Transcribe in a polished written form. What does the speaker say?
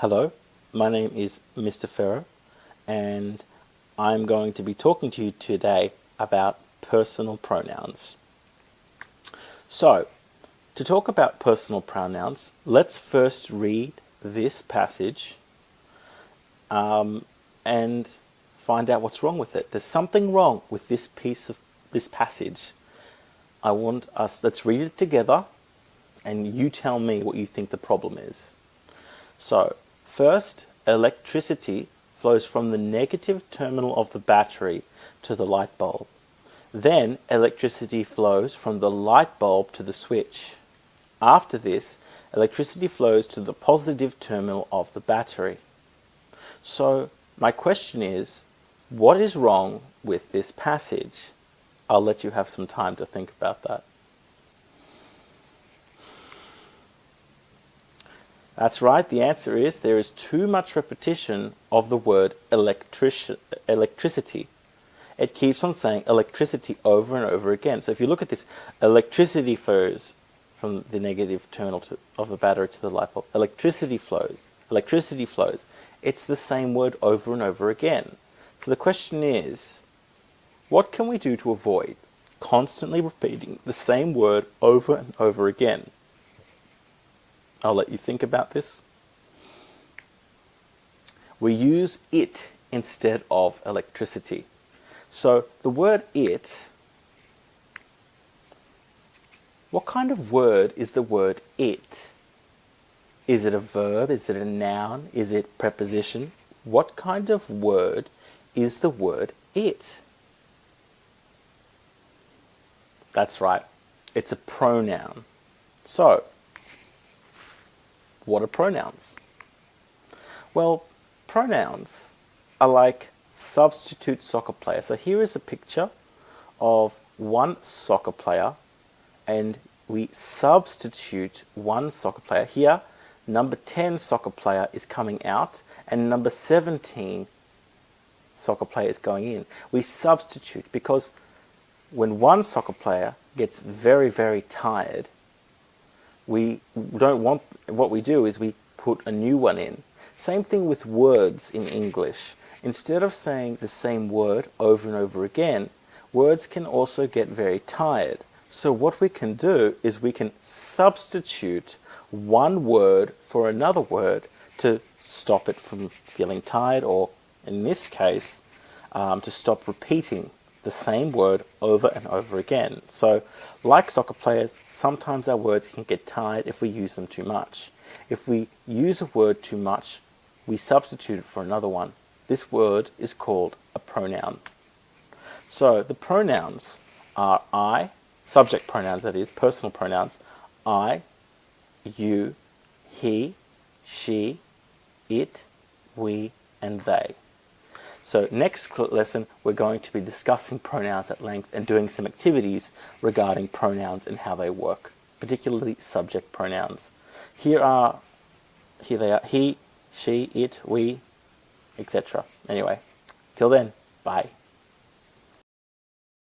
Hello, my name is Mr. Ferro, and I'm going to be talking to you today about personal pronouns. So, to talk about personal pronouns, let's first read this passage and find out what's wrong with it. There's something wrong with this passage. Let's read it together, and you tell me what you think the problem is. So, first, electricity flows from the negative terminal of the battery to the light bulb. Then, electricity flows from the light bulb to the switch. After this, electricity flows to the positive terminal of the battery. So, my question is, what is wrong with this passage? I'll let you have some time to think about that. That's right, the answer is there is too much repetition of the word electricity. It keeps on saying electricity over and over again. So if you look at this, electricity flows from the negative terminal of the battery to the light bulb. Electricity flows. Electricity flows. It's the same word over and over again. So the question is, what can we do to avoid constantly repeating the same word over and over again? I'll let you think about this. We use it instead of electricity. So the word it, what kind of word is the word it? Is it a verb? Is it a noun? Is it preposition? What kind of word is the word it? That's right. It's a pronoun. So, what are pronouns? Well, pronouns are like substitute soccer players. So here is a picture of one soccer player, and we substitute one soccer player. Here, number 10 soccer player is coming out, and number 17 soccer player is going in. We substitute because when one soccer player gets very, very tired, we don't want, what we do is we put a new one in. Same thing with words in English. Instead of saying the same word over and over again, words can also get very tired. So what we can do is we can substitute one word for another word to stop it from feeling tired, or in this case, to stop repeating the same word over and over again. So, like soccer players, sometimes our words can get tired if we use them too much. If we use a word too much, we substitute it for another one. This word is called a pronoun. So, the pronouns are I, subject pronouns that is, personal pronouns, I, you, he, she, it, we, and they. So next lesson, we're going to be discussing pronouns at length and doing some activities regarding pronouns and how they work, particularly subject pronouns. Here they are, he, she, it, we, etc. Anyway, till then, bye.